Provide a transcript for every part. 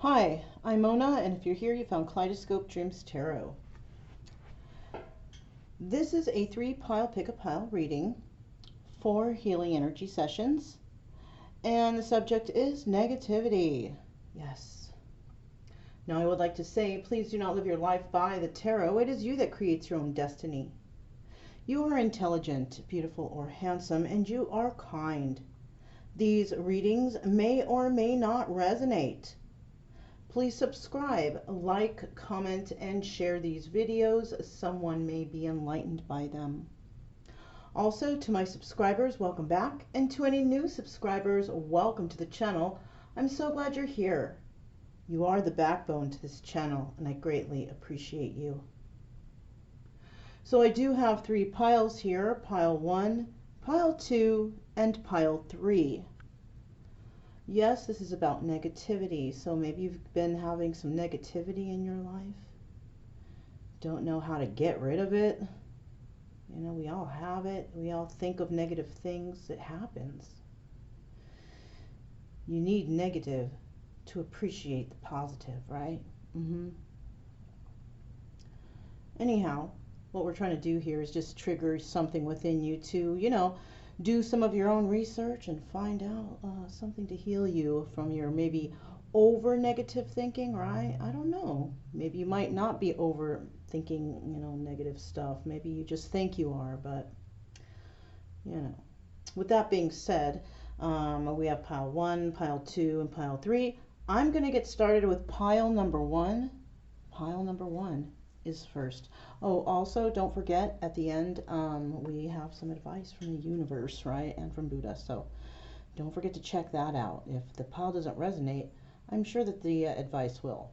Hi, I'm Mona, and if you're here, you found Kaleidoscope Dreams Tarot. This is a 3-pile pick-a-pile reading for healing energy sessions, and the subject is negativity. Yes. Now, I would like to say, please do not live your life by the tarot. It is you that creates your own destiny. You are intelligent, beautiful, or handsome, and you are kind. These readings may or may not resonate. Please subscribe, like, comment, and share these videos. Someone may be enlightened by them. Also, to my subscribers, welcome back. And to any new subscribers, welcome to the channel. I'm so glad you're here. You are the backbone to this channel, and I greatly appreciate you. So I do have 3 piles here, pile 1, pile 2, and pile 3. Yes, this is about negativity, so maybe you've been having some negativity in your life. Don't know how to get rid of it. You know, we all have it. We all think of negative things. It happens. You need negative to appreciate the positive, right? Anyhow, what we're trying to do here is just trigger something within you to, do some of your own research and find out something to heal you from your maybe over negative thinking, right? I don't know. Maybe you might not be overthinking, negative stuff. Maybe you just think you are, but, With that being said, we have pile 1, pile 2, and pile 3. I'm going to get started with pile number 1. Pile number 1 is first. Oh, also don't forget at the end we have some advice from the universe, right, and from Buddha, so don't forget to check that out. If the pile doesn't resonate, I'm sure that the advice will.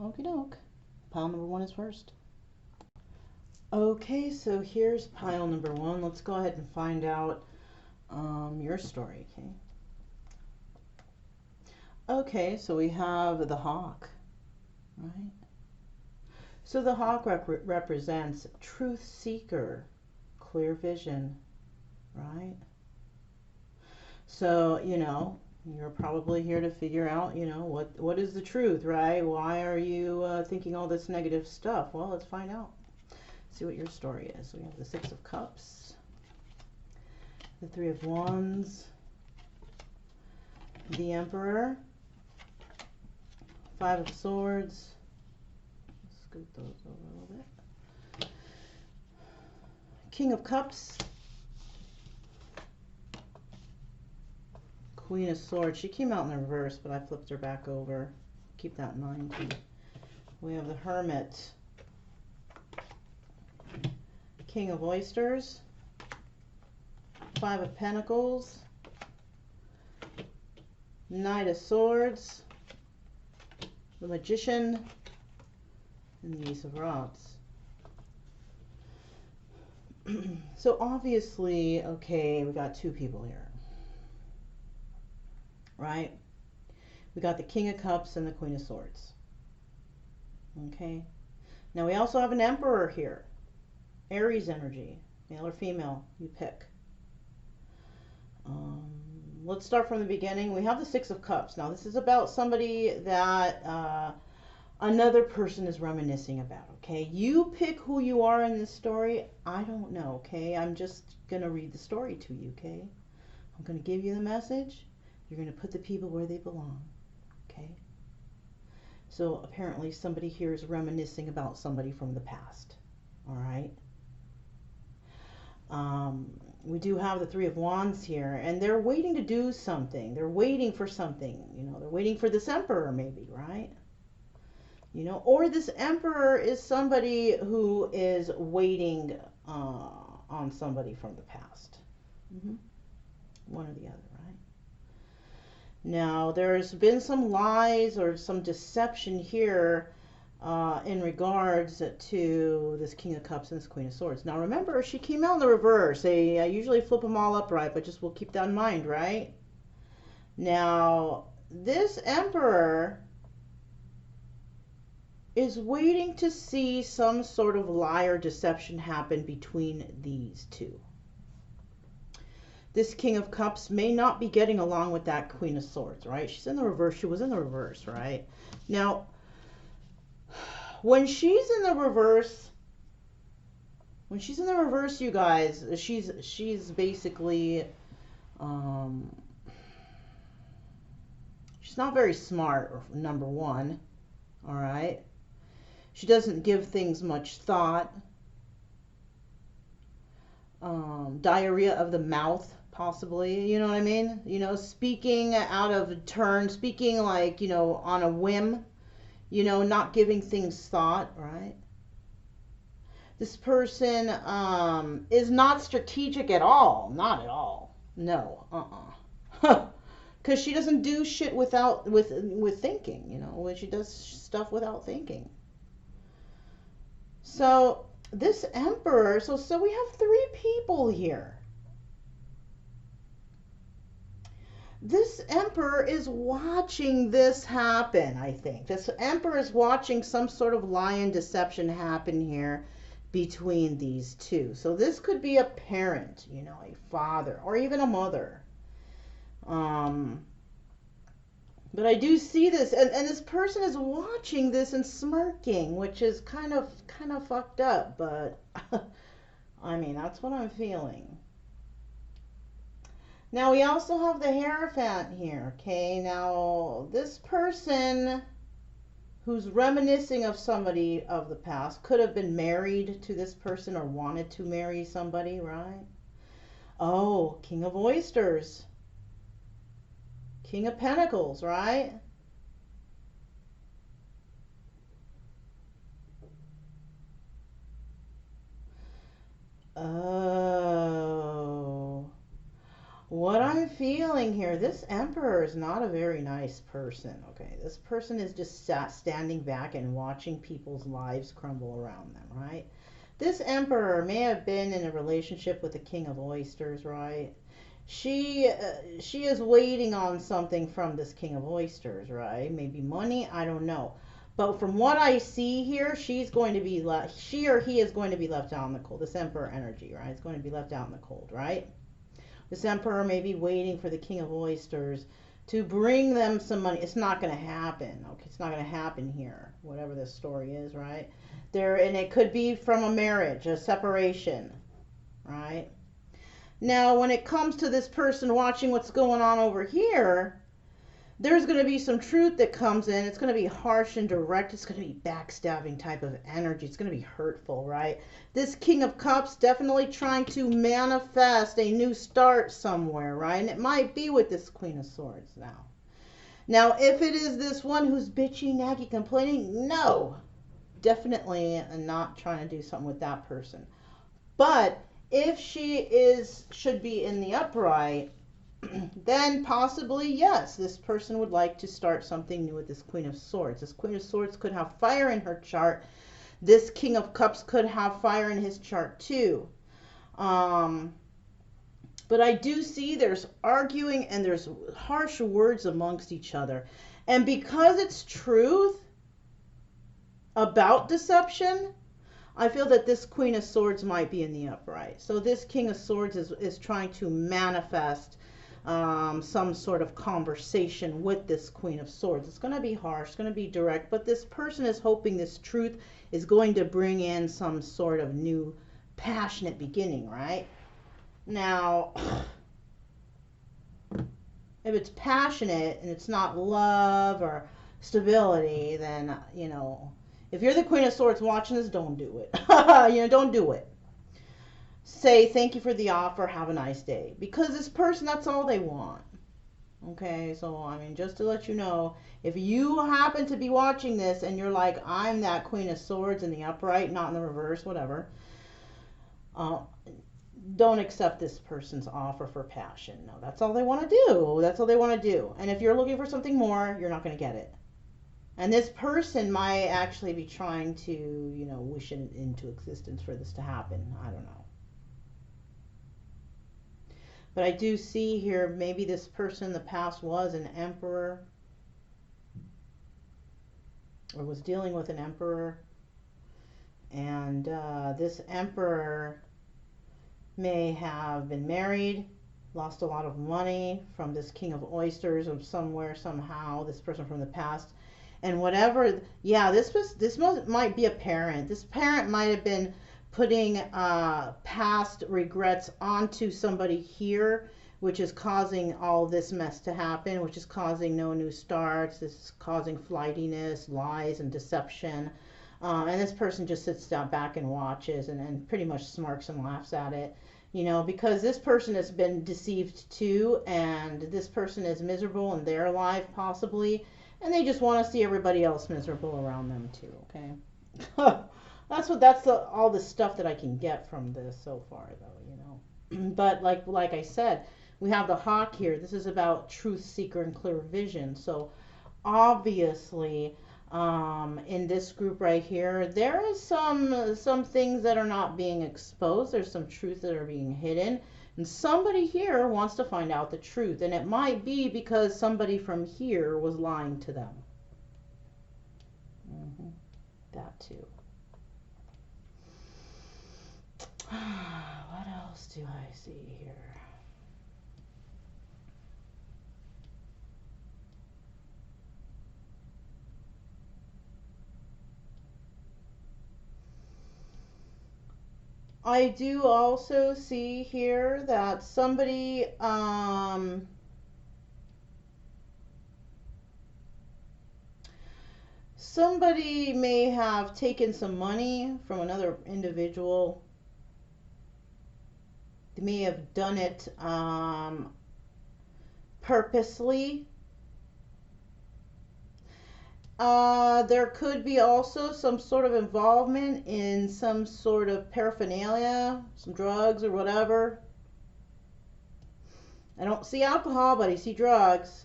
Okie doke. Pile number 1 is first. Okay, so here's pile number 1. Let's go ahead and find out your story. Okay, so we have the hawk, right? So the hawk represents truth seeker, clear vision, right? So, you're probably here to figure out, what is the truth, right? Why are you thinking all this negative stuff? Well, let's find out. See what your story is. We have the 6 of Cups, the 3 of Wands, the Emperor, 5 of Swords. Scoot those over a little bit. King of Cups, Queen of Swords. She came out in the reverse, but I flipped her back over. Keep that in mind too. We have the Hermit, King of Oysters, 5 of Pentacles, Knight of Swords, the Magician, and the Ace of Rods. So obviously, okay, we got 2 people here, right? We got the King of Cups and the Queen of Swords. Okay. Now we also have an Emperor here. Aries energy, male or female, you pick. Let's start from the beginning. We have the 6 of Cups. Now this is about somebody that another person is reminiscing about, okay? You pick who you are in this story. I don't know, okay? I'm just going to read the story to you, okay? I'm going to give you the message. You're going to put the people where they belong, okay? So apparently somebody here is reminiscing about somebody from the past, all right? We do have the 3 of Wands here, and they're waiting to do something. They're waiting for something, they're waiting for this Emperor maybe, right? Or this Emperor is somebody who is waiting on somebody from the past. One or the other, right? Now, there's been some lies or some deception here in regards to this King of Cups and this Queen of Swords. Now, remember, she came out in the reverse. I usually flip them all upright, but we'll keep that in mind, right? Now, this Emperor is waiting to see some sort of lie or deception happen between these 2. This King of Cups may not be getting along with that Queen of Swords, right? She's in the reverse. She was in the reverse, right? Now, when she's in the reverse, you guys, she's basically, she's not very smart, number one, all right? She doesn't give things much thought. Diarrhea of the mouth, possibly, you know what I mean? You know, speaking out of turn, speaking like, you know, on a whim, you know, not giving things thought, right? This person is not strategic at all. Not at all. No. Because she doesn't do shit with thinking, you know, when she does stuff without thinking. So this Emperor, so we have 3 people here. This Emperor is watching this happen, I think. This Emperor is watching some sort of lie and deception happen here between these two. So this could be a parent, you know, a father, or even a mother. But I do see this, and this person is watching this and smirking, which is kind of fucked up, but I mean, that's what I'm feeling. Now we also have the Hierophant here, okay? Now this person who's reminiscing of somebody of the past could have been married to this person or wanted to marry somebody, right? Oh, King of Oysters. King of Pentacles, right? Oh. What I'm feeling here, this Emperor is not a very nice person, okay? This person is just standing back and watching people's lives crumble around them, right? This Emperor may have been in a relationship with the King of Oysters, right? She is waiting on something from this King of Oysters, right? Maybe money, I don't know. But from what I see here, she or he is going to be left out in the cold. This Emperor energy, right? It's going to be left out in the cold, right? This Emperor may be waiting for the King of Oysters to bring them some money. It's not going to happen. Okay, it's not going to happen here. Whatever this story is, right? And it could be from a marriage, a separation, right? Now, when it comes to this person watching what's going on over here, there's going to be some truth that comes in. It's going to be harsh and direct. It's going to be backstabbing type of energy. It's going to be hurtful, right? This King of Cups definitely trying to manifest a new start somewhere, right? And it might be with this Queen of Swords now. Now, if it is this one who's bitchy, naggy, complaining, no, definitely not trying to do something with that person. But if she should be in the upright, then possibly, yes, this person would like to start something new with this Queen of Swords. This Queen of Swords could have fire in her chart. This King of Cups could have fire in his chart too. But I do see there's arguing and there's harsh words amongst each other. And because it's truth about deception, I feel that this Queen of Swords might be in the upright. So this King of Swords is trying to manifest some sort of conversation with this Queen of Swords. It's going to be harsh, it's going to be direct, but this person is hoping this truth is going to bring in some sort of new passionate beginning, right? Now, if it's passionate and it's not love or stability, then, you know, if you're the Queen of Swords watching this, don't do it. You know, don't do it. Say, thank you for the offer, have a nice day. Because this person, that's all they want. Okay, so, I mean, just to let you know, if you happen to be watching this and you're like, I'm that Queen of Swords in the upright, not in the reverse, whatever, don't accept this person's offer for passion. No, that's all they want to do. That's all they want to do. And if you're looking for something more, you're not going to get it. And this person might actually be trying to, you know, wish it into existence for this to happen. I don't know. But I do see here, maybe this person in the past was an emperor or was dealing with an emperor. And this emperor may have been married lost a lot of money from this king of oysters or somewhere, somehow, this person from the past. And whatever, yeah, might be a parent. This parent might have been putting past regrets onto somebody here, which is causing all this mess to happen, which is causing no new starts. This is causing flightiness, lies, and deception. And this person just sits down back and watches and pretty much smirks and laughs at it. You know, because this person has been deceived too, and this person is miserable in their life, possibly, and they just want to see everybody else miserable around them too. Okay, that's all the stuff that I can get from this so far, though. You know, but like I said, we have the hawk here. This is about truth seeker and clear vision. So obviously, in this group right here, there is some things that are not being exposed. There's some truth that are being hidden, and somebody here wants to find out the truth, and it might be because somebody from here was lying to them. That too. What else do I see here? I do also see here that somebody may have taken some money from another individual. They may have done it purposely. There could be also some sort of involvement in some sort of paraphernalia, some drugs or whatever. I don't see alcohol, but I see drugs.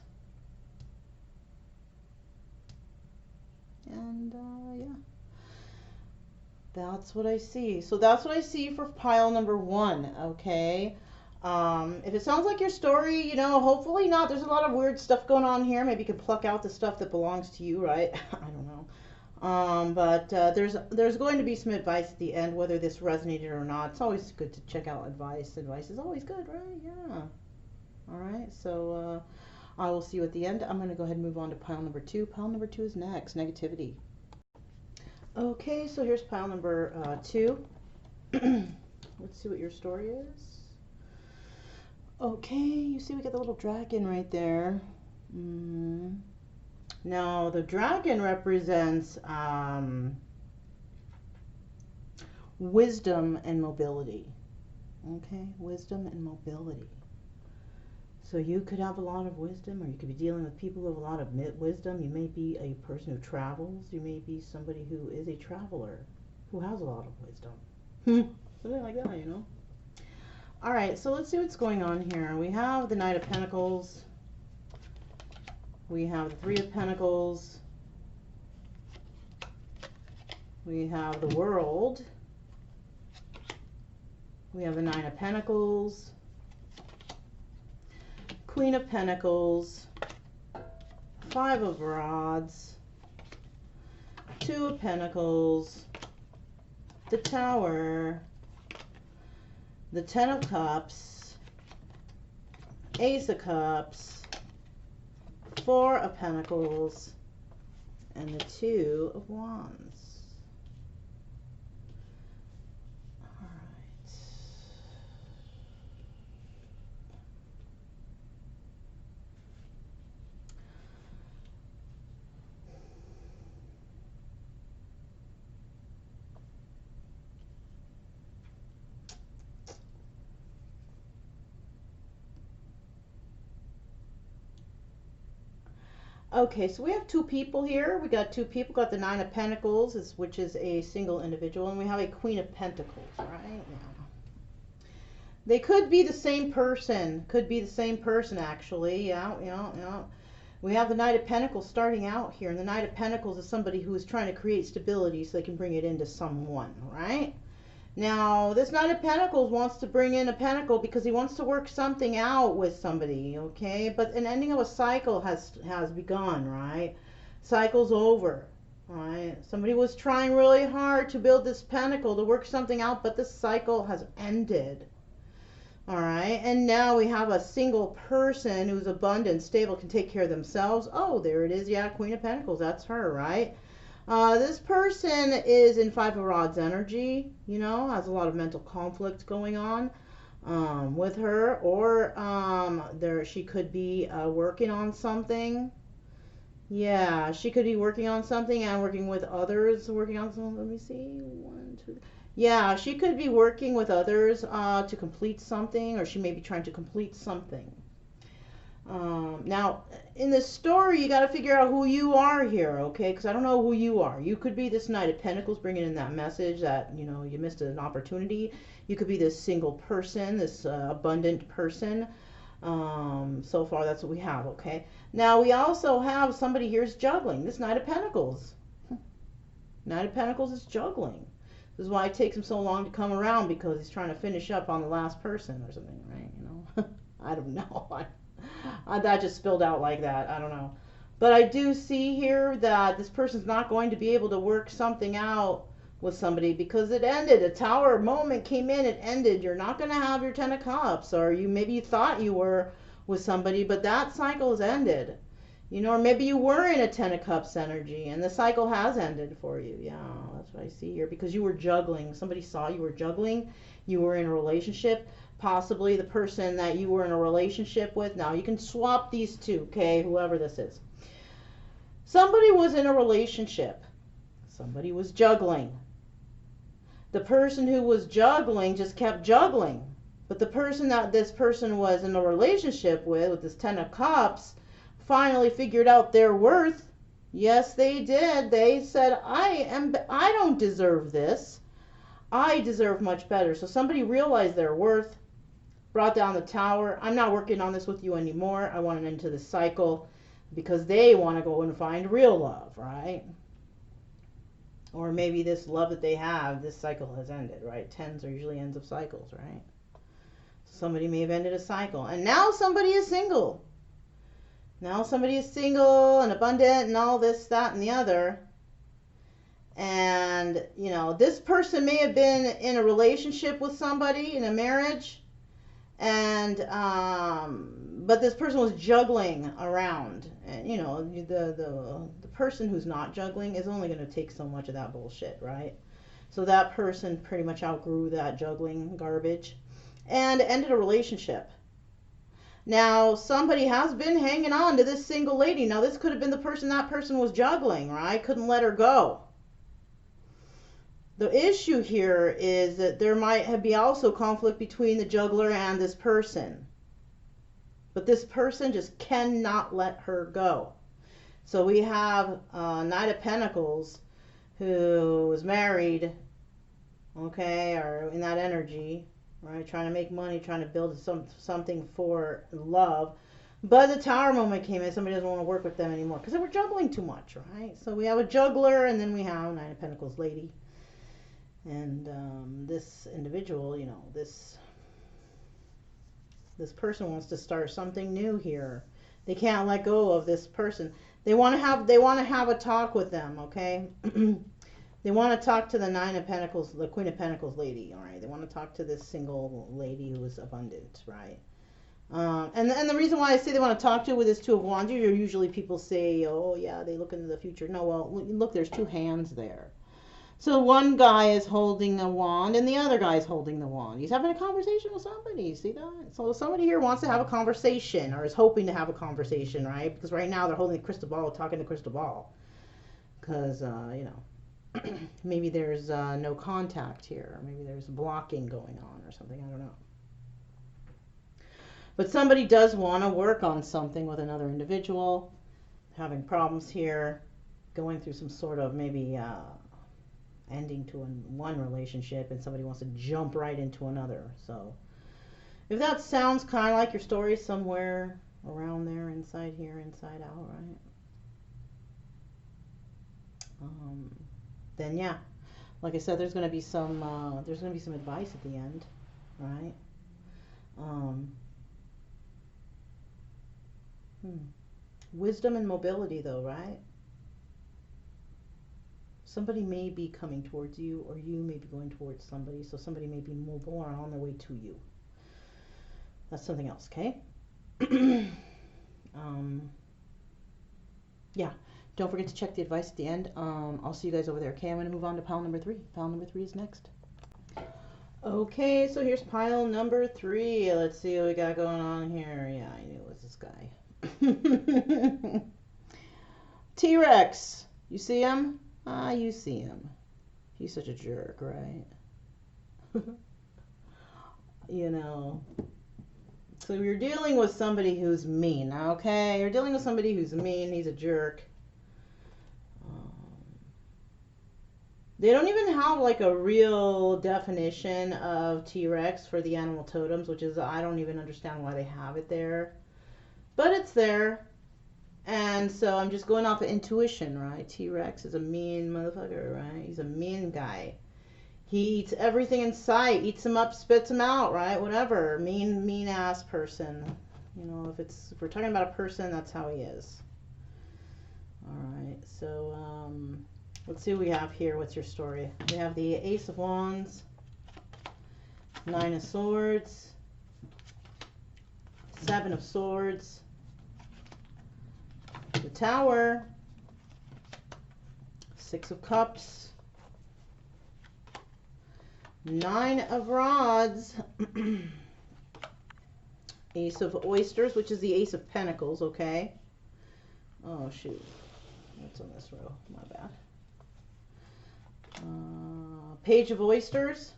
And yeah, that's what I see. So that's what I see for pile number 1, okay? If it sounds like your story, you know, hopefully not. There's a lot of weird stuff going on here. Maybe you can pluck out the stuff that belongs to you, right? I don't know. But there's going to be some advice at the end, whether this resonated or not. It's always good to check out advice. Advice is always good, right? Yeah. All right. So I will see you at the end. I'm going to go ahead and move on to pile number 2. Pile number 2 is next. Negativity. Okay. So here's pile number 2. Let's see what your story is. Okay, you see we got the little dragon right there. Now, the dragon represents wisdom and mobility. Okay, wisdom and mobility. So you could have a lot of wisdom, or you could be dealing with people who have a lot of wisdom. You may be a person who travels. You may be somebody who is a traveler, who has a lot of wisdom. Something like that, you know. All right, so let's see what's going on here. We have the Knight of Pentacles. We have the Three of Pentacles. We have the World. We have the Nine of Pentacles. Queen of Pentacles. Five of Rods. Two of Pentacles. The Tower. The Ten of Cups, Ace of Cups, Four of Pentacles, and the Two of Wands. All right. Okay, so we have two people here. We got two people. Got the Nine of Pentacles, which is a single individual, and we have a Queen of Pentacles, right? Yeah. They could be the same person. Could be the same person, actually. Yeah. We have the Knight of Pentacles starting out here, and the Knight of Pentacles is somebody who is trying to create stability so they can bring it into someone, right? Now, this Knight of Pentacles wants to bring in a pentacle because he wants to work something out with somebody, okay? But an ending of a cycle has begun, right? Cycle's over, right? Somebody was trying really hard to build this pentacle, to work something out, but this cycle has ended. All right, and now we have a single person who's abundant, stable, can take care of themselves. Oh, there it is. Yeah, Queen of Pentacles. That's her, right? This person is in Five of Rods energy, you know, has a lot of mental conflict going on with her, or she could be working on something. Yeah, she could be working on something and working with others, working on something. Let me see. One, two. Yeah, she could be working with others to complete something, or she may be trying to complete something. Now, in the story, you got to figure out who you are here, okay? Because I don't know who you are. You could be this Knight of Pentacles bringing in that message that, you know, you missed an opportunity. You could be this single person, this abundant person. So far, that's what we have, okay? Now, we also have somebody here's juggling. This Knight of Pentacles. Knight of Pentacles is juggling. This is why it takes him so long to come around, because he's trying to finish up on the last person or something, right? You know, I don't know. That just spilled out like that. I don't know. But I do see here that this person's not going to be able to work something out with somebody because it ended. A Tower moment came in, it ended. You're not going to have your Ten of Cups, or maybe you thought you were with somebody, but that cycle has ended. You know, or maybe you were in a Ten of Cups energy and the cycle has ended for you. Yeah, that's what I see here, because you were juggling. Somebody saw you were juggling. You were in a relationship. Possibly the person that you were in a relationship with. Now, you can swap these two, okay, whoever this is. Somebody was in a relationship. Somebody was juggling. The person who was juggling just kept juggling. But the person that this person was in a relationship with this Ten of Cups, finally figured out their worth. Yes, they did. They said, I don't deserve this. I deserve much better. So somebody realized their worth, brought down the Tower. I'm not working on this with you anymore. I want an end to this cycle, because they want to go and find real love, right? Or maybe this love that they have, this cycle has ended, right? Tens are usually ends of cycles, right? Somebody may have ended a cycle. And now somebody is single. Now somebody is single and abundant and all this, that, and the other. And, you know, this person may have been in a relationship with somebody, in a marriage, and but this person was juggling around. And, you know, the person who's not juggling is only going to take so much of that bullshit, right? So that person pretty much outgrew that juggling garbage and ended a relationship. Now, somebody has been hanging on to this single lady. Now, this could have been the person that person was juggling, right? Couldn't let her go. The issue here is that there might be also conflict between the juggler and this person. But this person just cannot let her go. So we have Knight of Pentacles, who is married, okay, or in that energy, right, trying to make money, trying to build something for love. But the Tower moment came in. Somebody doesn't want to work with them anymore because they were juggling too much, right? So we have a juggler, and then we have Nine of Pentacles lady. And this individual, you know, this person wants to start something new here. They can't let go of this person. They want to have a talk with them, okay? They want to talk to the Nine of Pentacles, the Queen of Pentacles lady, all right? They want to talk to this single lady who is abundant, right? And the reason why I say they want to talk to with this Two of Wands, usually people say, oh, yeah, they look into the future. No, well, look, there's two hands there. So one guy is holding a wand and the other guy is holding the wand. He's having a conversation with somebody. See that? So somebody here wants to have a conversation, or is hoping to have a conversation, right? Because right now they're holding a crystal ball, talking to crystal ball. Because, you know, maybe there's no contact here. Maybe there's blocking going on or something. I don't know. But somebody does want to work on something with another individual, having problems here, going through some sort of maybe ending to one relationship, and somebody wants to jump right into another. So if that sounds kind of like your story, somewhere around there, inside here, inside out, right? Then yeah, like I said, there's going to be some advice at the end, right? Wisdom and mobility, though, right? Somebody may be coming towards you, or you may be going towards somebody. So somebody may be mobile or on their way to you. That's something else, okay? Yeah, don't forget to check the advice at the end. I'll see you guys over there, okay? I'm going to move on to pile number 3. Pile number 3 is next. Okay, so here's pile number 3. Let's see what we got going on here. Yeah, I knew it was this guy. T-Rex. You see him? Ah, you see him. He's such a jerk, right? You know. So you're dealing with somebody who's mean, okay? You're dealing with somebody who's mean. He's a jerk. They don't even have like a real definition of T-Rex for the animal totems, which is, I don't even understand why they have it there. But it's there. And so I'm just going off of intuition, right? T-Rex is a mean motherfucker, right? He's a mean guy. He eats everything in sight, eats them up, spits them out, right? Whatever. Mean ass person. You know, if we're talking about a person, that's how he is. All right. So let's see what we have here. What's your story? We have the Ace of Wands, 9 of Swords, 7 of Swords, the Tower, 6 of Cups, 9 of Rods, Ace of Oysters, which is the Ace of Pentacles, okay? Oh, shoot. What's on this row? My bad. Page of Oysters,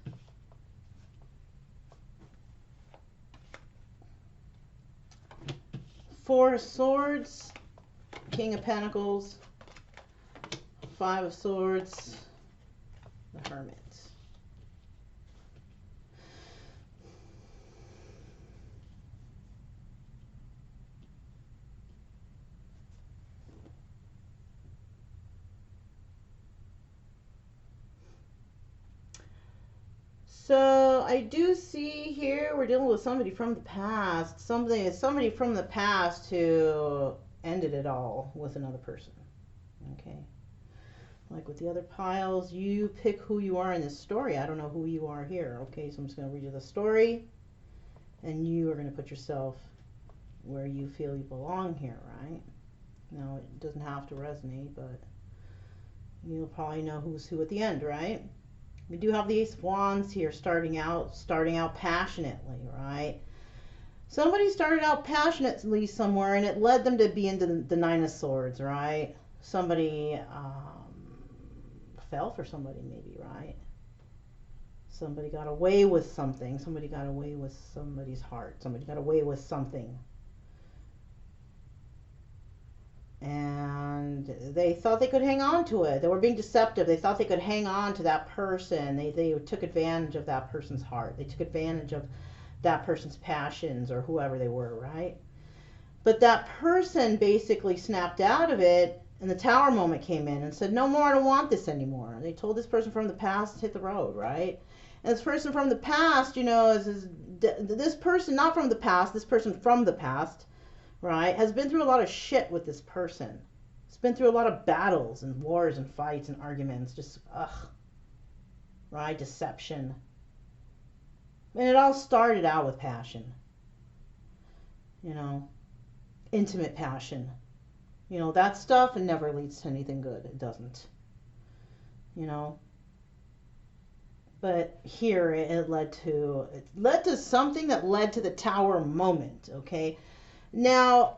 Four of Swords, King of Pentacles, 5 of Swords, the Hermit. So I do see here we're dealing with somebody from the past. Somebody from the past who ended it all with another person. Okay. Like with the other piles, you pick who you are in this story. I don't know who you are here. Okay, so I'm just going to read you the story. And you are going to put yourself where you feel you belong here, right? Now, it doesn't have to resonate, but you'll probably know who's who at the end, right? We do have the Ace of Wands here starting out passionately, right? Somebody started out passionately somewhere and it led them to be into the 9 of Swords, right? Somebody fell for somebody maybe, right? Somebody got away with something. Somebody got away with somebody's heart. Somebody got away with something. And they thought they could hang on to it. They were being deceptive. They thought they could hang on to that person. They took advantage of that person's heart. They took advantage of that person's passions or whoever they were, right? But that person basically snapped out of it, and the Tower moment came in and said, no more, I don't want this anymore. And they told this person from the past, hit the road, right? And this person from the past, you know, this person, not from the past, this person from the past, right, has been through a lot of shit with this person. It's been through a lot of battles and wars and fights and arguments. Just, right, deception. And it all started out with passion. You know, intimate passion. You know, that stuff, it never leads to anything good. It doesn't. You know. But here it led to something that led to the Tower moment, okay? Now,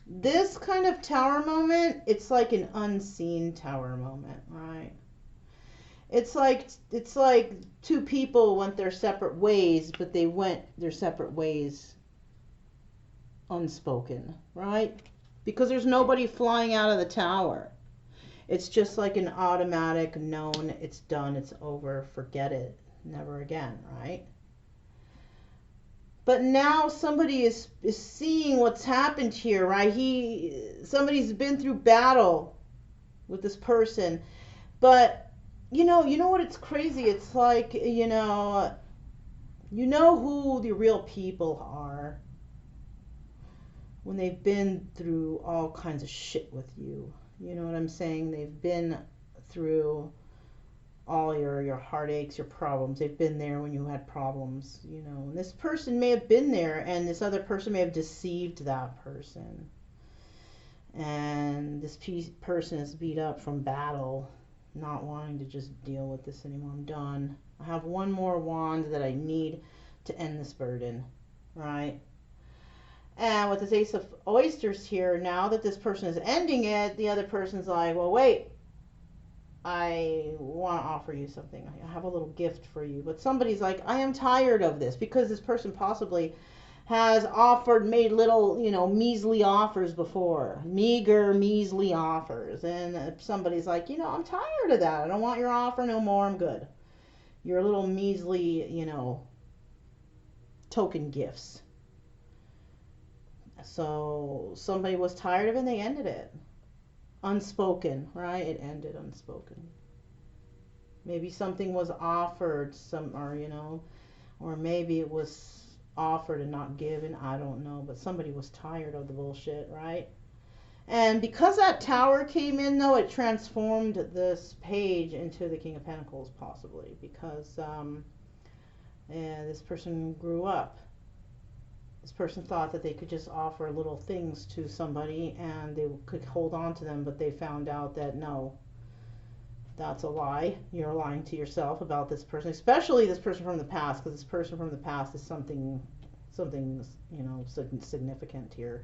this kind of Tower moment, it's like an unseen Tower moment, right? It's like two people went their separate ways, but they went their separate ways unspoken, right? Because there's nobody flying out of the tower. It's just like an automatic known, it's done, it's over, forget it, never again, right? But now somebody is seeing what's happened here, right? Somebody's been through battle with this person. But you know what, it's crazy. It's like, you know who the real people are when they've been through all kinds of shit with you. You know what I'm saying? They've been through all your heartaches, your problems. They've been there when you had problems, you know. And this person may have been there, and this other person may have deceived that person. And this person is beat up from battle, not wanting to just deal with this anymore. I'm done. I have one more wand that I need to end this burden, right? And with this Ace of Oysters here, now that this person is ending it, the other person's like, well, wait, I want to offer you something. I have a little gift for you. But somebody's like, I am tired of this, because this person possibly has offered, made little, you know, measly offers before. Meager, measly offers. And somebody's like, you know, I'm tired of that. I don't want your offer no more. I'm good. Your little measly, you know, token gifts. So somebody was tired of it and they ended it. Unspoken, right? It ended unspoken. Maybe something was offered, or you know, or maybe it was offered and not given. I don't know, but somebody was tired of the bullshit, right? And because that Tower came in, though, it transformed this page into the King of Pentacles, possibly, because yeah, this person grew up. This person thought that they could just offer little things to somebody and they could hold on to them, but they found out that no, that's a lie. You're lying to yourself about this person, especially this person from the past, because this person from the past is something, you know, significant here.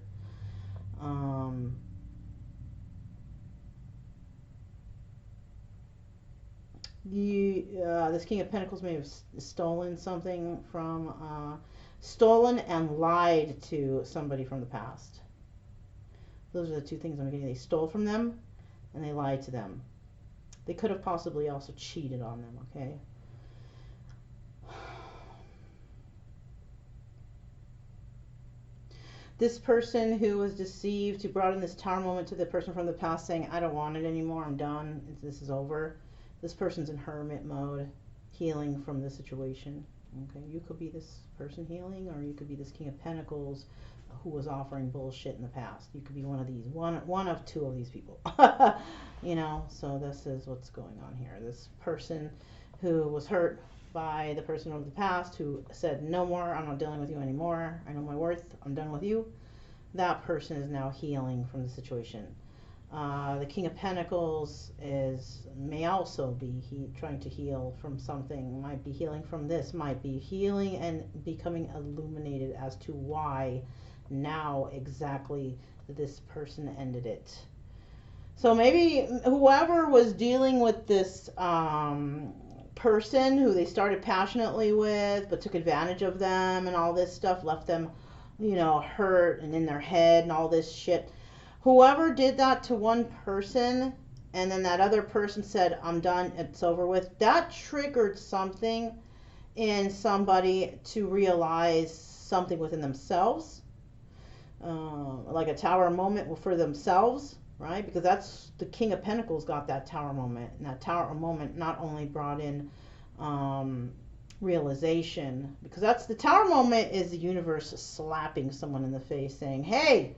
This King of Pentacles may have stolen something from, stolen and lied to somebody from the past. Those are the two things I'm getting. They stole from them and they lied to them. They could have possibly also cheated on them, okay? This person who was deceived, who brought in this Tower moment to the person from the past saying, I don't want it anymore, I'm done, this is over. This person's in hermit mode, healing from the situation. Okay, you could be this person healing, or you could be this King of Pentacles who was offering bullshit in the past. You could be one of these, one of two of these people. You know, so this is what's going on here. This person who was hurt by the person of the past who said, no more, I'm not dealing with you anymore, I know my worth, I'm done with you. That person is now healing from the situation. The King of Pentacles may also be trying to heal from something, might be healing from this, might be healing and becoming illuminated as to why now exactly this person ended it. So maybe whoever was dealing with this person who they started passionately with but took advantage of them and all this stuff, left them, you know, hurt and in their head and all this shit. Whoever did that to one person and then that other person said, I'm done, it's over with, that triggered something in somebody to realize something within themselves, like a Tower moment for themselves, right? Because that's the King of Pentacles got that Tower moment, and that Tower moment not only brought in realization, because that's the Tower moment is the universe slapping someone in the face saying, hey,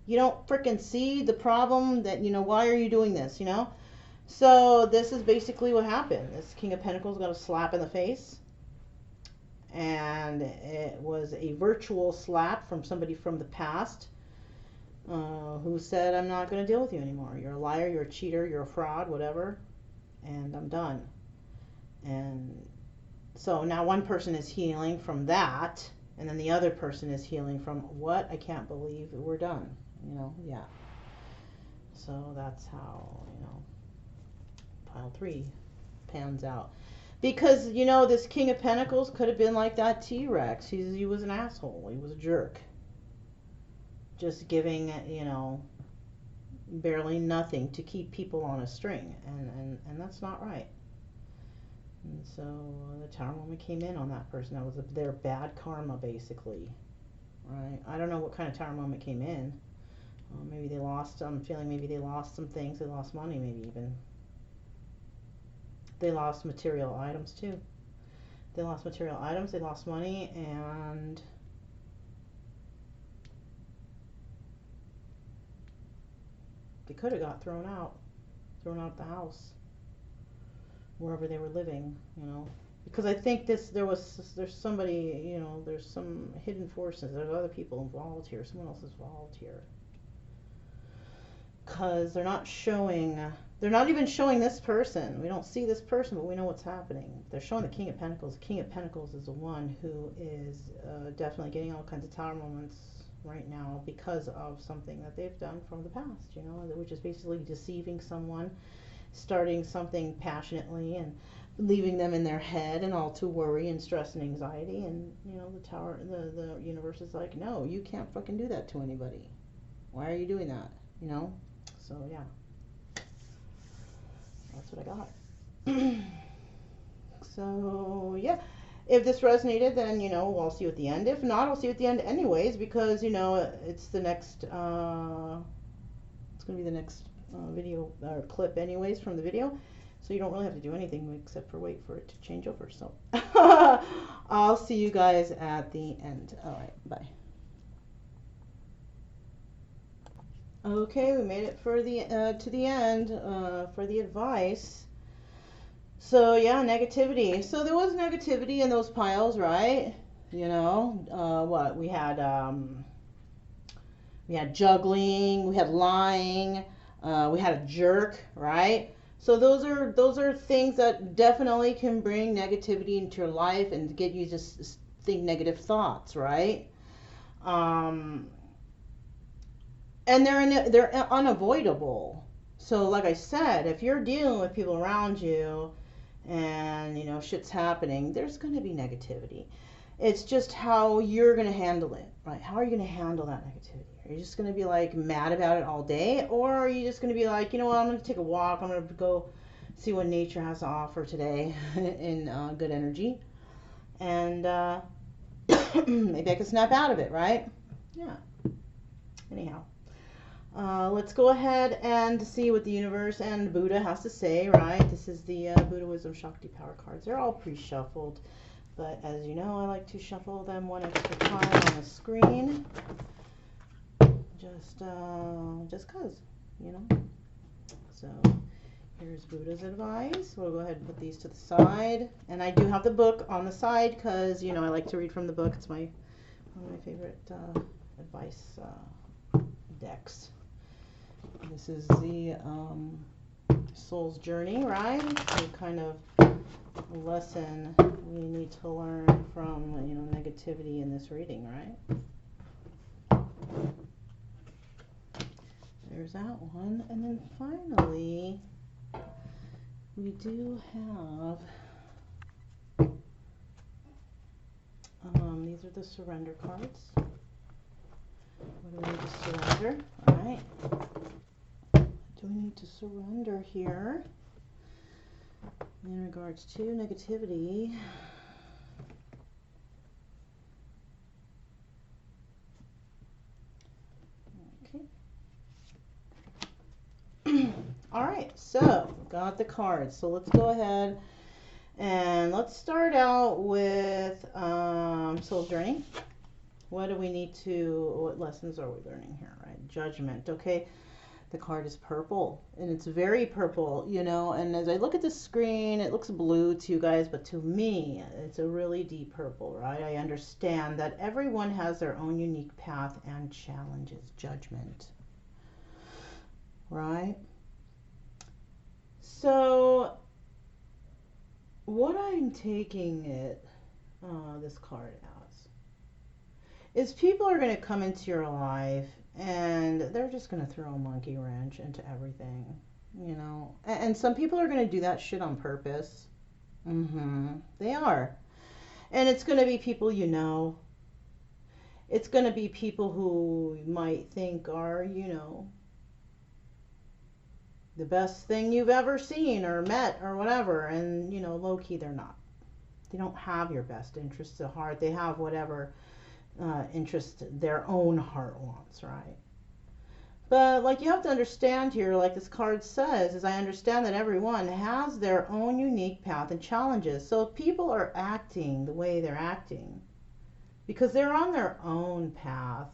you don't freaking see the problem, that, you know, why are you doing this, you know? So this is basically what happened. This King of Pentacles got a slap in the face, and it was a virtual slap from somebody from the past who said, I'm not going to deal with you anymore. You're a liar, you're a cheater, you're a fraud, whatever, and I'm done. And so now one person is healing from that, and then the other person is healing from, what? I can't believe we're done. You know, yeah. So that's how, you know, pile 3 pans out. Because, you know, this King of Pentacles could have been like that T-Rex. He was an asshole. He was a jerk. Just giving, you know, barely nothing to keep people on a string. And that's not right. And so the Tower moment came in on that person. That was their bad karma, basically. Right? I don't know what kind of Tower moment came in. Maybe they lost, I'm feeling maybe they lost some things. They lost money, maybe even. They lost material items too. They lost material items, they lost money, and they could have got thrown out of the house. wherever they were living, you know. Because I think there's somebody, you know, there's some hidden forces, there's other people involved here, someone else is involved here. Because they're not even showing this person. We don't see this person, but we know what's happening. They're showing the King of Pentacles. The King of Pentacles is the one who is definitely getting all kinds of tower moments right now because of something that they've done from the past, you know, which is basically deceiving someone, starting something passionately and leaving them in their head and all to worry and stress and anxiety. And, you know, the universe is like, no, you can't fucking do that to anybody. Why are you doing that? You know? So, yeah. That's what I got. So, yeah. If this resonated, then, you know, I'll see you at the end. If not, I'll see you at the end anyways, because, you know, it's the next, it's going to be the next video or clip anyways from the video. So you don't really have to do anything except for wait for it to change over. So I'll see you guys at the end. All right, bye. Okay, we made it for the to the end for the advice. So yeah, negativity. So there was negativity in those piles, right? You know, what we had juggling, we had lying, we had a jerk, right? So those are things that definitely can bring negativity into your life and get you just think negative thoughts, right? And they're unavoidable. So like I said, if you're dealing with people around you and, you know, shit's happening, there's going to be negativity. It's just how you're going to handle it, right? How are you going to handle that negativity? Are you just going to be like mad about it all day? Or are you just going to be like, you know what, I'm going to take a walk. I'm going to go see what nature has to offer today in good energy. And maybe I can snap out of it, right? Yeah. Anyhow. Let's go ahead and see what the universe and Buddha has to say, right? This is the Buddha Wisdom Shakti Power cards. They're all pre-shuffled, but as you know, I like to shuffle them one extra time on the screen. Just cause, you know. So here's Buddha's advice. We'll go ahead and put these to the side. And I do have the book on the side because, you know, I like to read from the book. It's one of my favorite advice decks. This is the soul's journey, right? The kind of lesson we need to learn from, you know, negativity in this reading, right? There's that one. And then finally, we do have, these are the surrender cards. What do we need to surrender? All right. Do we need to surrender here in regards to negativity? Okay. All right, so got the cards. So let's go ahead and let's start out with Soul Journey. What do we need to, what lessons are we learning here, right? Judgment, okay? The card is purple, and it's very purple, you know, and as I look at the screen, it looks blue to you guys, but to me, it's a really deep purple, right? I understand that everyone has their own unique path and challenges. Judgment, right? So, what I'm taking it, this card as, is people are going to come into your life and they're just going to throw a monkey wrench into everything, you know. And some people are going to do that shit on purpose. They are. And it's going to be people you know. It's going to be people who you might think are, you know, the best thing you've ever seen or met or whatever. And, you know, low-key they're not. They don't have your best interests at heart. They have whatever interest their own heart wants, right? But like, you have to understand here, like this card says, is I understand that everyone has their own unique path and challenges. So if people are acting the way they're acting because they're on their own path,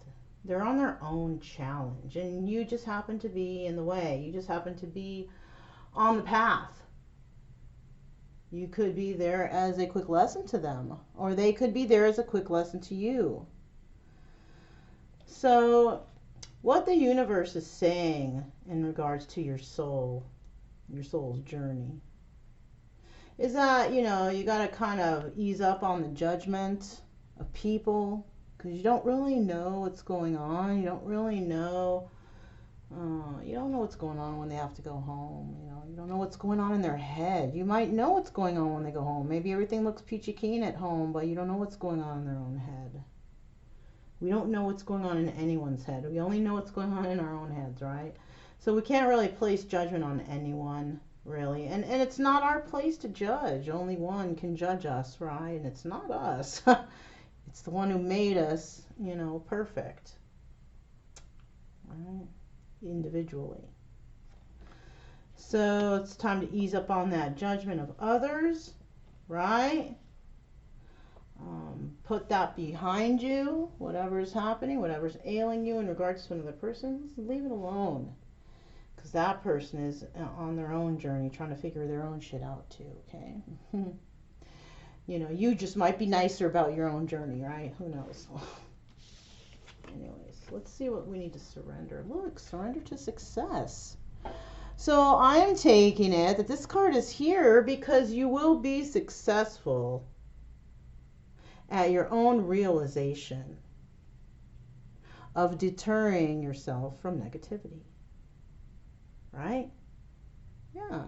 they're on their own challenge, and you just happen to be in the way. You just happen to be on the path. You could be there as a quick lesson to them, or they could be there as a quick lesson to you. So what the universe is saying in regards to your soul's journey, is that, you know, you got to kind of ease up on the judgment of people, because you don't really know what's going on. You don't really know. You don't know what's going on when they have to go home. You know, you don't know what's going on in their head. You might know what's going on when they go home. Maybe everything looks peachy keen at home, but you don't know what's going on in their own head. We don't know what's going on in anyone's head. We only know what's going on in our own heads, right? So we can't really place judgment on anyone, really. And it's not our place to judge. Only one can judge us, right? And it's not us. It's the one who made us, you know, perfect. Right? Individually. So it's time to ease up on that judgment of others, right? Put that behind you. Whatever's happening, whatever's ailing you in regards to another person, leave it alone. Because that person is on their own journey, trying to figure their own shit out too, okay? You know, you just might be nicer about your own journey, right? Who knows? Anyways, let's see what we need to surrender. Look, surrender to success. So I'm taking it that this card is here because you will be successful at your own realization of deterring yourself from negativity. Right? Yeah.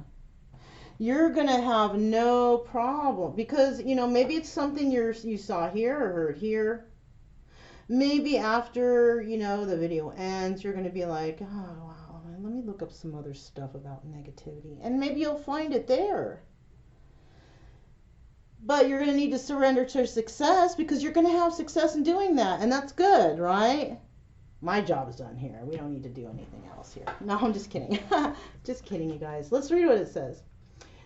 You're going to have no problem because, you know, maybe it's something you saw here or heard here. Maybe after, you know, the video ends, you're going to be like, oh, wow, let me look up some other stuff about negativity. And maybe you'll find it there. But you're going to need to surrender to success because you're going to have success in doing that. And that's good, right? My job is done here. We don't need to do anything else here. No, I'm just kidding. Just kidding, you guys. Let's read what it says.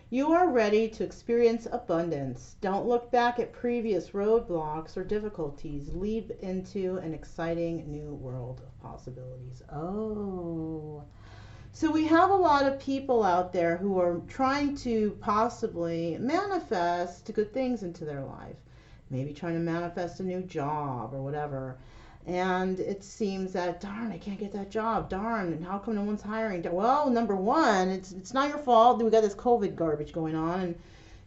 You are ready to experience abundance. Don't look back at previous roadblocks or difficulties. Leap into an exciting new world of possibilities. Oh. So we have a lot of people out there who are trying to possibly manifest good things into their life. Maybe trying to manifest a new job or whatever. And it seems that, darn, I can't get that job. Darn, how come no one's hiring? Well, number one, it's not your fault. We got this COVID garbage going on, and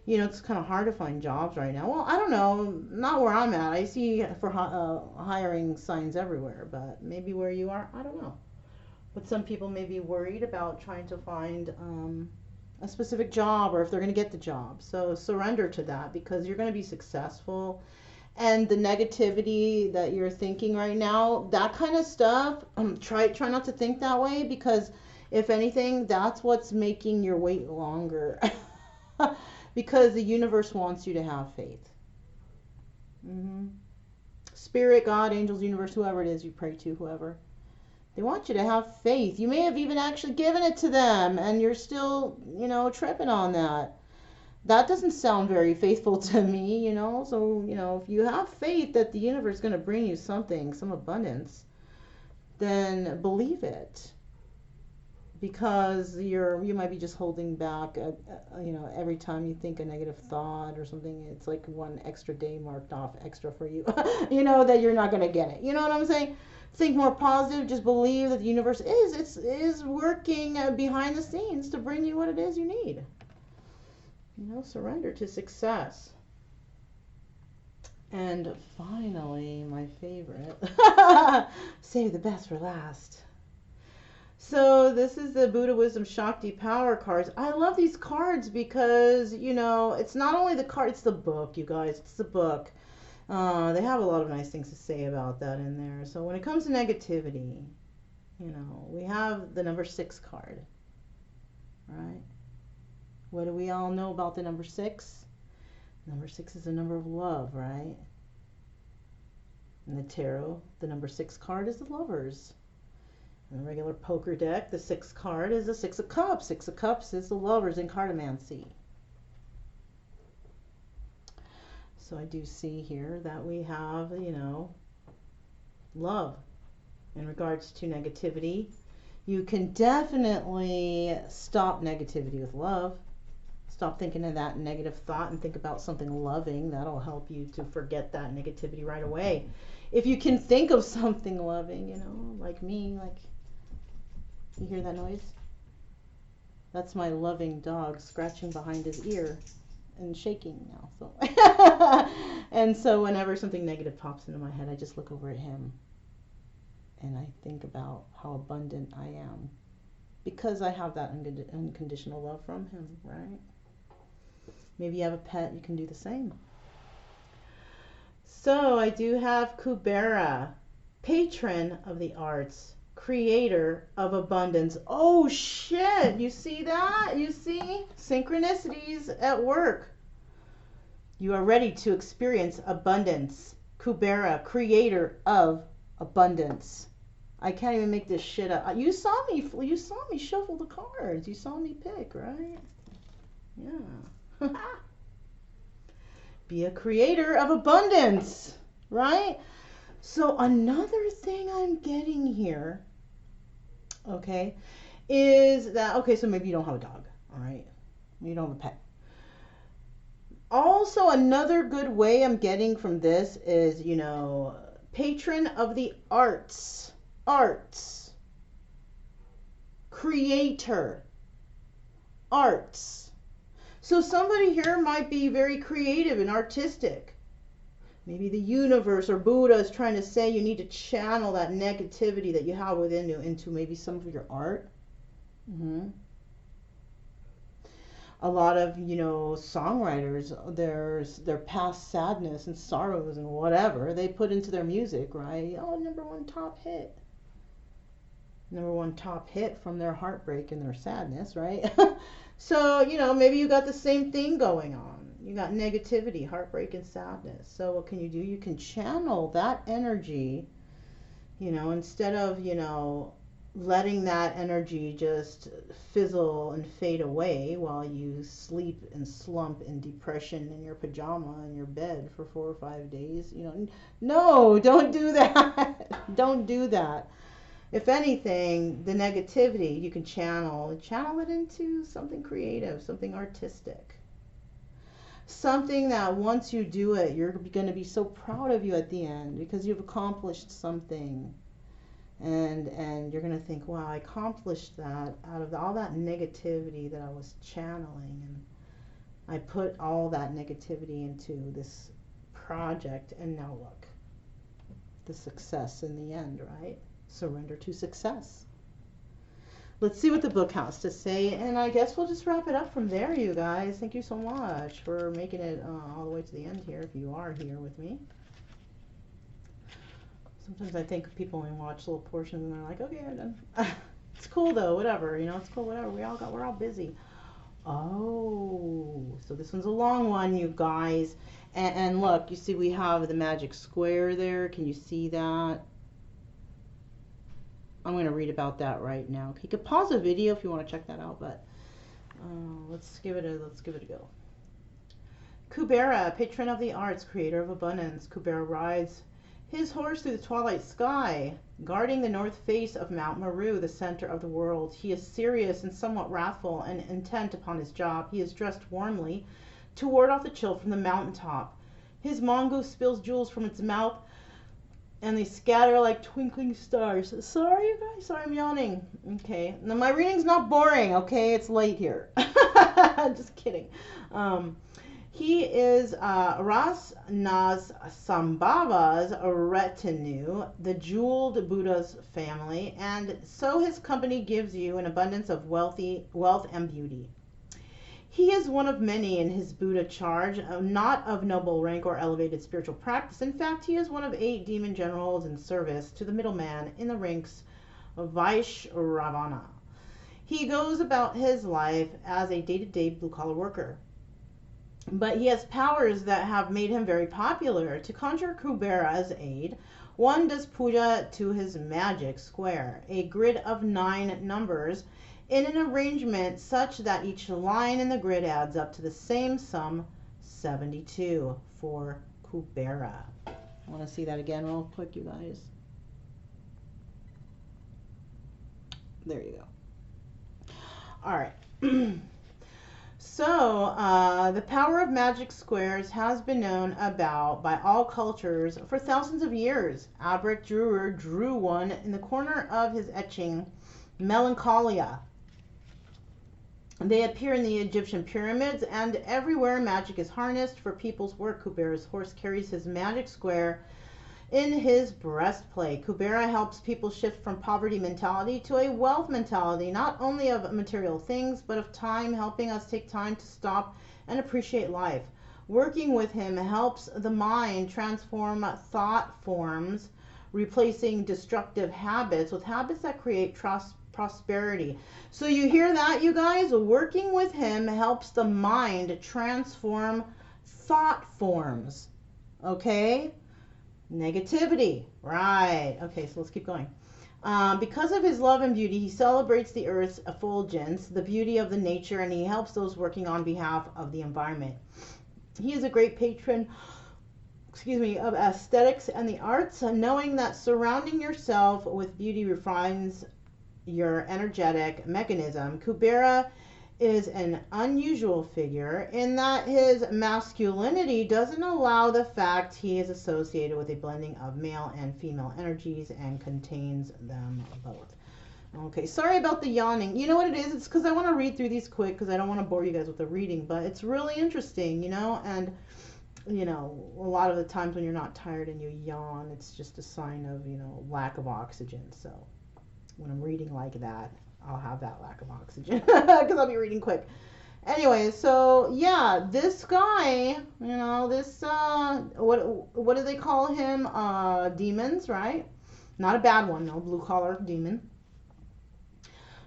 you know it's kind of hard to find jobs right now. Well, I don't know, not where I'm at. I see for hiring signs everywhere, but maybe where you are, I don't know. But some people may be worried about trying to find a specific job or if they're going to get the job. So surrender to that because you're going to be successful. And the negativity that you're thinking right now, that kind of stuff, try not to think that way because if anything, that's what's making your wait longer. Because the universe wants you to have faith. Spirit, God, angels, universe, whoever it is you pray to, whoever. They want you to have faith. You may have even actually given it to them and you're still, you know, tripping on that. That doesn't sound very faithful to me, you know. So, you know, if you have faith that the universe is going to bring you something, some abundance, then believe it. Because you might be just holding back, you know, every time you think a negative thought or something, it's like one extra day marked off extra for you, you know, that you're not going to get it. You know what I'm saying? Think more positive. Just believe that the universe is working behind the scenes to bring you what it is you need. You know, surrender to success. And finally, my favorite. Save the best for last. So this is the Buddha Wisdom Shakti Power cards. I love these cards because, you know, it's not only the card, it's the book, you guys. It's the book. They have a lot of nice things to say about that in there. So when it comes to negativity, you know, we have the number 6 card, right? What do we all know about the number 6? Number 6 is a number of love, right? In the tarot, the number 6 card is the lovers. In the regular poker deck, the 6th card is the 6 of Cups. 6 of Cups is the lovers in cartomancy. So I do see here that we have, you know, love in regards to negativity. You can definitely stop negativity with love. Stop thinking of that negative thought and think about something loving. That'll help you to forget that negativity right away. If you can think of something loving, you know, like me, like, you hear that noise? That's my loving dog scratching behind his ear and shaking now. So, and so whenever something negative pops into my head, I just look over at him and I think about how abundant I am because I have that unconditional love from him, right? Maybe you have a pet, you can do the same. So I do have Kubera, patron of the arts, creator of abundance. Oh shit, you see that? You see? Synchronicities at work. You are ready to experience abundance. Kubera, creator of abundance. I can't even make this shit up. You saw me shuffle the cards. You saw me pick, right? Yeah. Be a creator of abundance, right? So another thing I'm getting here, okay, is that, okay, so maybe you don't have a dog, all right? You don't have a pet. Also, another good way I'm getting from this is, you know, patron of the arts, creator, arts. So somebody here might be very creative and artistic. Maybe the universe or Buddha is trying to say you need to channel that negativity that you have within you into maybe some of your art. A lot of, you know, songwriters, their past sadness and sorrows and whatever they put into their music, right? Oh, number one top hit from their heartbreak and their sadness, right? So, you know, maybe you got the same thing going on. You got negativity, heartbreak, and sadness. So what can you do? You can channel that energy, you know, instead of, you know, letting that energy just fizzle and fade away while you sleep and slump in depression in your pajama in your bed for 4 or 5 days. You know, no, don't do that. Don't do that. If anything, the negativity you can channel it into something creative, something artistic. Something that once you do it, you're going to be so proud of you at the end because you've accomplished something. And you're going to think, wow, I accomplished that out of all that negativity that I was channeling. And I put all that negativity into this project. And now look, the success in the end, right? Surrender to success. Let's see what the book has to say, and I guess we'll just wrap it up from there, you guys. Thank you so much for making it all the way to the end here, if you are here with me. Sometimes I think people only watch little portions and they're like, okay, I'm done. It's cool though, whatever, you know, it's cool, whatever. We're all busy. Oh, so this one's a long one, you guys. And look, you see we have the magic square there. Can you see that? I'm going to read about that right now. You could pause the video if you want to check that out, but let's give it a go. Kubera, patron of the arts, creator of abundance. Kubera rides his horse through the twilight sky, guarding the north face of Mount Meru, the center of the world. He is serious and somewhat wrathful and intent upon his job. He is dressed warmly to ward off the chill from the mountaintop. His mongoose spills jewels from its mouth, and they scatter like twinkling stars. Sorry, you guys. Sorry, I'm yawning. Okay. Now, my reading's not boring, okay? It's late here. Just kidding. He is Ras Naz Sambhava's retinue, the jeweled Buddha's family, and so his company gives you an abundance of wealth and beauty. He is one of many in his Buddha charge, not of noble rank or elevated spiritual practice. In fact, he is one of 8 demon generals in service to the middleman in the ranks of Vaishravana. He goes about his life as a day-to-day blue-collar worker. But he has powers that have made him very popular. To conjure Kubera's aid, one does puja to his magic square, a grid of 9 numbers, in an arrangement such that each line in the grid adds up to the same sum, 72, for Kubera. I want to see that again real quick, you guys. There you go. All right. So the power of magic squares has been known about by all cultures for thousands of years. Albrecht Dürer drew one in the corner of his etching, Melancholia. They appear in the Egyptian pyramids, and everywhere magic is harnessed for people's work. Kubera's horse carries his magic square in his breastplate. Kubera helps people shift from poverty mentality to a wealth mentality, not only of material things, but of time, helping us take time to stop and appreciate life. Working with him helps the mind transform thought forms, replacing destructive habits with habits that create prosperity. So you hear that, you guys? Working with him helps the mind transform thought forms. Okay? Negativity. Right. Okay, so let's keep going. Because of his love and beauty, he celebrates the earth's effulgence, the beauty of the nature, and he helps those working on behalf of the environment. He is a great patron, of aesthetics and the arts, knowing that surrounding yourself with beauty refines your energetic mechanism. Kubera is an unusual figure in that his masculinity doesn't allow the fact he is associated with a blending of male and female energies and contains them both. Okay, sorry about the yawning. You know what it is? It's because I want to read through these quick because I don't want to bore you guys with the reading, but it's really interesting, and a lot of the times when you're not tired and you yawn, it's just a sign of, lack of oxygen. So when I'm reading like that, I'll have that lack of oxygen because I'll be reading quick. Anyway, so yeah, this guy, this what do they call him? Demons, right? Not a bad one, no, blue collar demon.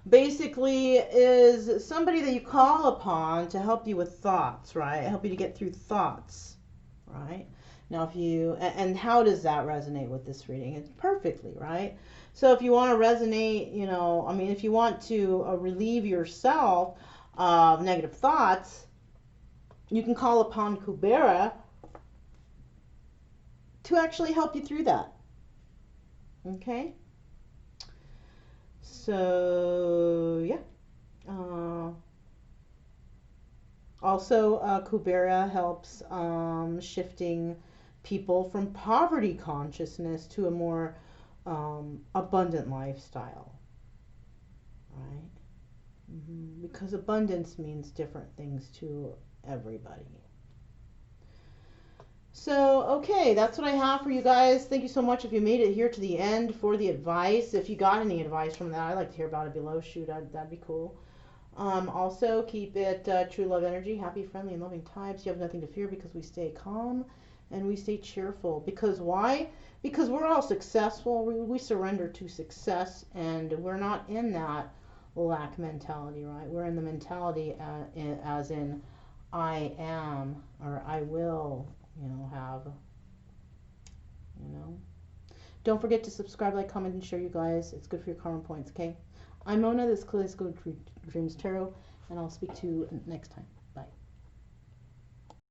Basically is somebody that you call upon to help you with thoughts, right? Help you to get through thoughts, right? Now, and how does that resonate with this reading? It's perfectly, right? So if you want to resonate, if you want to relieve yourself of negative thoughts, you can call upon Kubera to actually help you through that. Okay? So, yeah. Also, Kubera helps shifting people from poverty consciousness to a more abundant lifestyle, right? Because abundance means different things to everybody. So, okay, that's what I have for you guys. Thank you so much if you made it here to the end for the advice. If you got any advice from that, I'd like to hear about it below. Shoot, that'd be cool. Also, keep it true love energy, happy, friendly, and loving types. You have nothing to fear because we stay calm and we stay cheerful. Because why? Because we're all successful. We surrender to success, and we're not in that lack mentality, right? We're in the mentality as in I am, or I will, have, Don't forget to subscribe, like, comment, and share, you guys. It's good for your karma points, okay? I'm Mona, this is Kaleidoscope Dreams Tarot, and I'll speak to you next time.